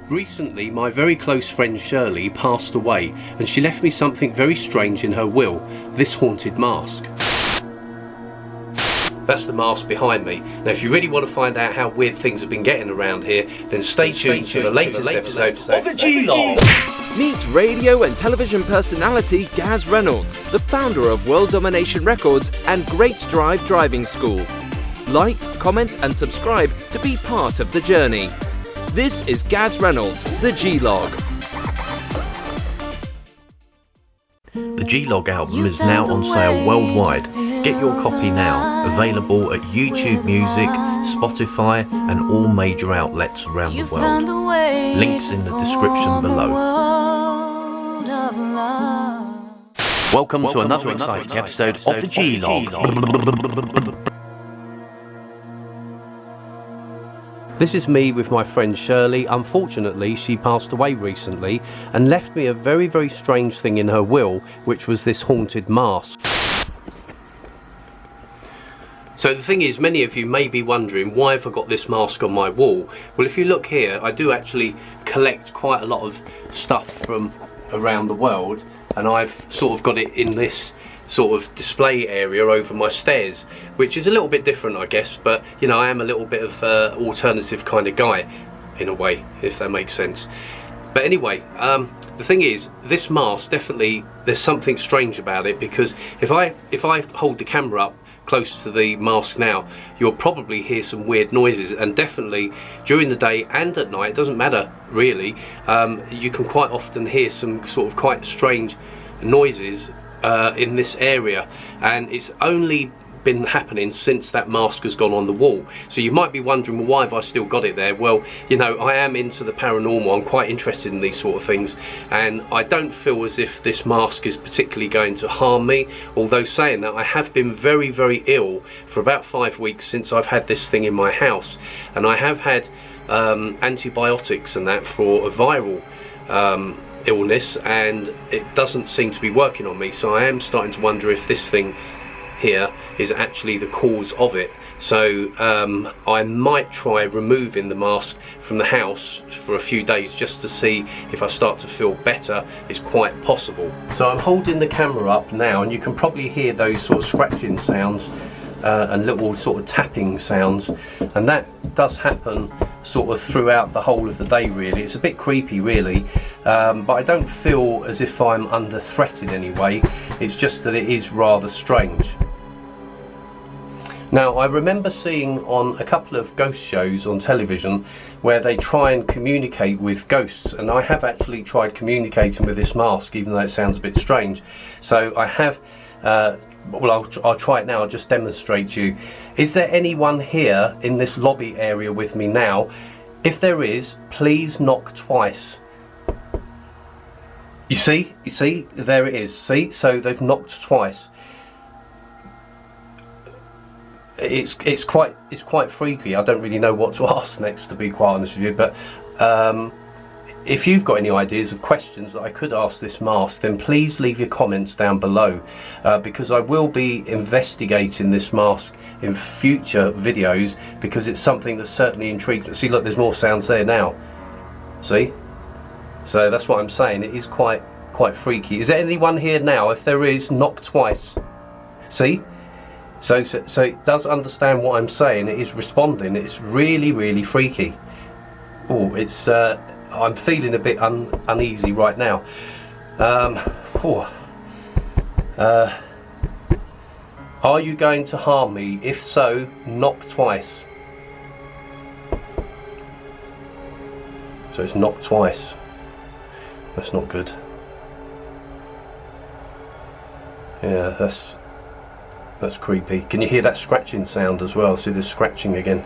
Recently, my very close friend Shirley passed away, and she left me something very strange in her will, this haunted mask. That's the mask behind me. Now if you really want to find out how weird things have been getting around here, then stay tuned to the latest episode of the G-Log. Meet radio and television personality Gaz Reynolds, the founder of World Domination Records and Great Drive Driving School. Like, comment and subscribe to be part of the journey. This is Gaz Reynolds, the G-Log. The G-Log album is now on sale worldwide. Get your copy now, available at YouTube Music, Spotify and all major outlets around the world. Links in the description below. Welcome to another exciting episode of the G-Log. This is me with my friend Shirley. Unfortunately, she passed away recently and left me a very, very strange thing in her will, which was this haunted mask. So the thing is, many of you may be wondering, why have I got this mask on my wall? Well, if you look here, I do actually collect quite a lot of stuff from around the world, and I've sort of got it in this sort of display area over my stairs, which is a little bit different, I guess, but you know, I am a little bit of alternative kind of guy in a way, if that makes sense. But anyway, the thing is, this mask, definitely there's something strange about it, because if I hold the camera up close to the mask now, you'll probably hear some weird noises, and definitely during the day and at night, it doesn't matter really, you can quite often hear some sort of quite strange noises in this area, and it's only been happening since that mask has gone on the wall. So you might be wondering, well, why have I still got it there? Well, you know, I am into the paranormal. I'm quite interested in these sort of things, and I don't feel as if this mask is particularly going to harm me, although saying that, I have been very, very ill for about 5 weeks since I've had this thing in my house, and I have had antibiotics and that for a viral illness, and it doesn't seem to be working on me. So I am starting to wonder if this thing here is actually the cause of it. So I might try removing the mask from the house for a few days just to see if I start to feel better. It's quite possible. So I'm holding the camera up now, and you can probably hear those sort of scratching sounds and little sort of tapping sounds, and that does happen sort of throughout the whole of the day really. It's a bit creepy really, but I don't feel as if I'm under threat in any way. It's just that it is rather strange. Now, I remember seeing on a couple of ghost shows on television where they try and communicate with ghosts, and I have actually tried communicating with this mask, even though it sounds a bit strange. So I have well, I'll try it now. I'll just demonstrate to you. Is there anyone here in this lobby area with me now? If there is, please knock twice. You see, there it is. See, so they've knocked twice. It's quite freaky. I don't really know what to ask next, to be quite honest with you, but if you've got any ideas of questions that I could ask this mask, then please leave your comments down below, because I will be investigating this mask in future videos, because it's something that's certainly intrigued me. See, look, there's more sounds there now. See? So that's what I'm saying. It is quite freaky. Is there anyone here now? If there is, knock twice. See? So it does understand what I'm saying. It is responding. It's really, really freaky. Oh, it's I'm feeling a bit uneasy right now. Are you going to harm me? If so, knock twice. So it's knocked twice. That's not good. Yeah, that's creepy. Can you hear that scratching sound as well? See, there's scratching again.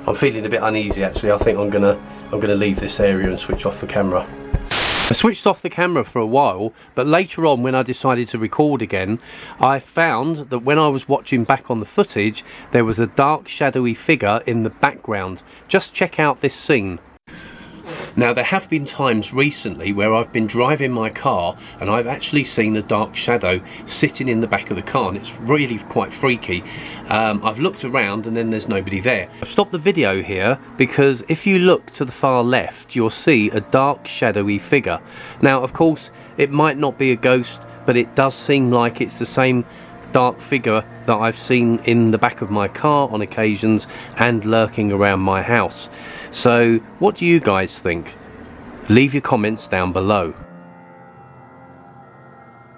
I'm feeling a bit uneasy actually. I think I'm gonna leave this area and switch off the camera. I switched off the camera for a while, but later on when I decided to record again, I found that when I was watching back on the footage, there was a dark shadowy figure in the background. Just check out this scene. Now there have been times recently where I've been driving my car and I've actually seen a dark shadow sitting in the back of the car, and it's really quite freaky. I've looked around and then there's nobody there. I've stopped the video here because if you look to the far left you'll see a dark shadowy figure. Now of course it might not be a ghost, but it does seem like it's the same dark figure that I've seen in the back of my car on occasions and lurking around my house. So what do you guys think? Leave your comments down below.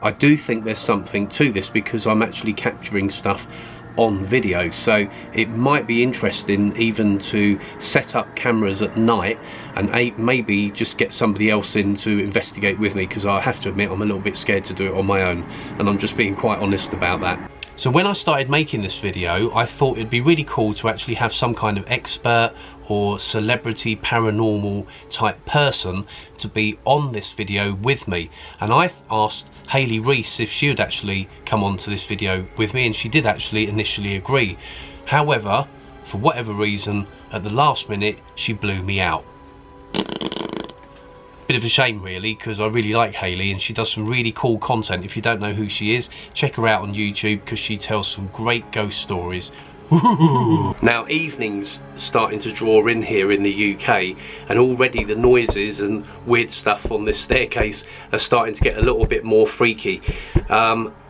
I do think there's something to this because I'm actually capturing stuff on video, so it might be interesting even to set up cameras at night and maybe just get somebody else in to investigate with me, because I have to admit I'm a little bit scared to do it on my own, and I'm just being quite honest about that. So when I started making this video, I thought it'd be really cool to actually have some kind of expert or celebrity paranormal type person to be on this video with me, and I asked Hayley Reese if she would actually come on to this video with me, and she did actually initially agree. However, for whatever reason, at the last minute she blew me out. Bit of a shame really, because I really like Hayley and she does some really cool content. If you don't know who she is, check her out on YouTube because she tells some great ghost stories. Now evening's starting to draw in here in the UK, and already the noises and weird stuff on this staircase are starting to get a little bit more freaky.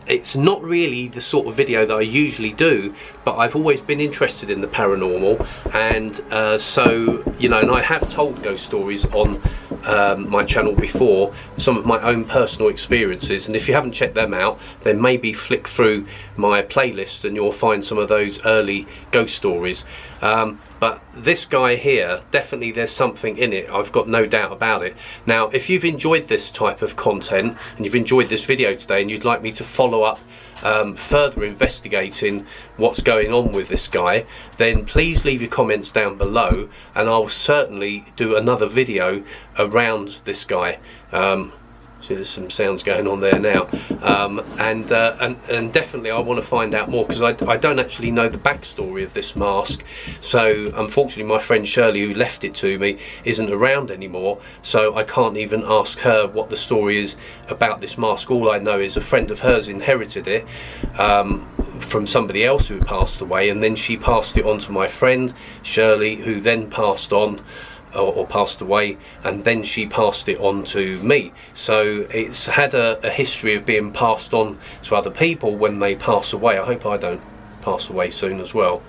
It's not really the sort of video that I usually do, but I've always been interested in the paranormal, and so, you know, and I have told ghost stories on my channel before, some of my own personal experiences, and if you haven't checked them out, then maybe flick through my playlist and you'll find some of those early ghost stories. But this guy here, definitely there's something in it, I've got no doubt about it. Now if you've enjoyed this type of content and you've enjoyed this video today and you'd like me to follow up further investigating what's going on with this guy, then please leave your comments down below and I'll certainly do another video around this guy. See, there's some sounds going on there now, and definitely I want to find out more, because I don't actually know the backstory of this mask. So unfortunately my friend Shirley, who left it to me, isn't around anymore, so I can't even ask her what the story is about this mask. All I know is a friend of hers inherited it from somebody else who passed away, and then she passed it on to my friend Shirley, who then passed on or passed away, and then she passed it on to me. So it's had a history of being passed on to other people when they pass away. I hope I don't pass away soon as well.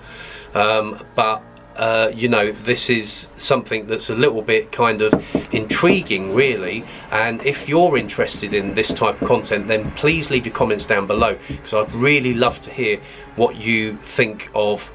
You know, this is something that's a little bit kind of intriguing really, and if you're interested in this type of content, then please leave your comments down below, because I'd really love to hear what you think of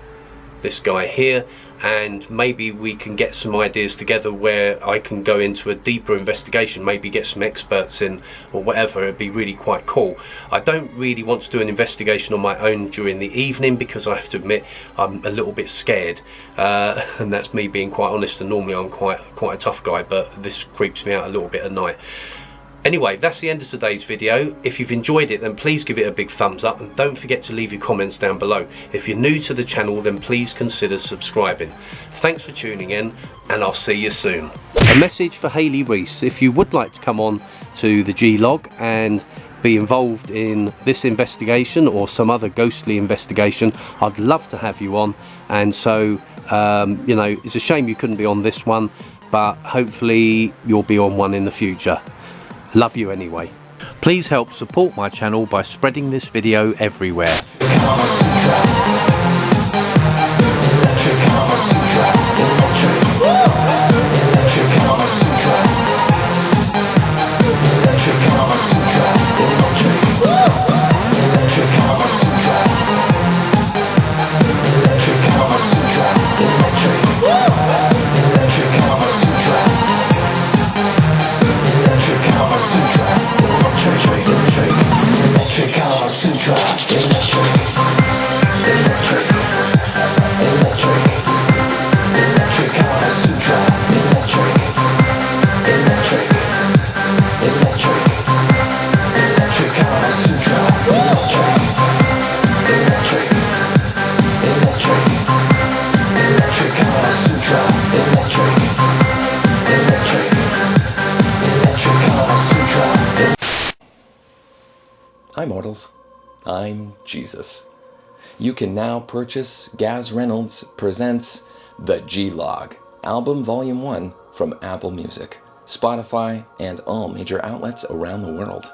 this guy here, and maybe we can get some ideas together where I can go into a deeper investigation, maybe get some experts in or whatever. It'd be really quite cool. I don't really want to do an investigation on my own during the evening, because I have to admit I'm a little bit scared, and that's me being quite honest, and normally I'm quite a tough guy, but this creeps me out a little bit at night. Anyway, that's the end of today's video. If you've enjoyed it, then please give it a big thumbs up, and don't forget to leave your comments down below. If you're new to the channel, then please consider subscribing. Thanks for tuning in, and I'll see you soon. A message for Hayley Reese: if you would like to come on to the G-Log and be involved in this investigation or some other ghostly investigation, I'd love to have you on. And so, you know, it's a shame you couldn't be on this one, but hopefully you'll be on one in the future. Love you anyway. Please help support my channel by spreading this video everywhere. Electric, Hi mortals, I'm Jesus. You can now purchase Gaz Reynolds Presents The G-Log, Album Volume 1 from Apple Music, Spotify, and all major outlets around the world.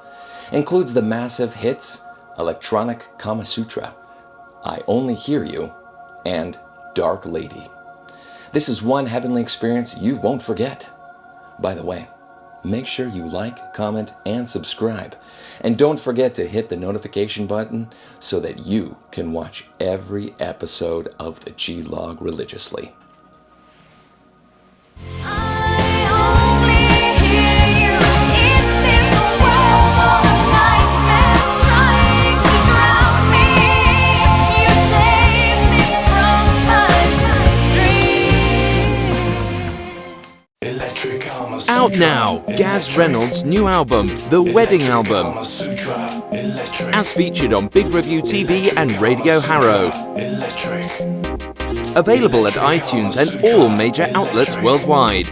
Includes the massive hits Electronic Kama Sutra, I Only Hear You, and Dark Lady. This is one heavenly experience you won't forget. By the way, make sure you like, comment, and subscribe. And don't forget to hit the notification button so that you can watch every episode of the G-Log religiously. Out now, Gaz Reynolds' new album, The Wedding Album, as featured on Big Review TV and Radio Harrow. Available at iTunes and all major outlets worldwide.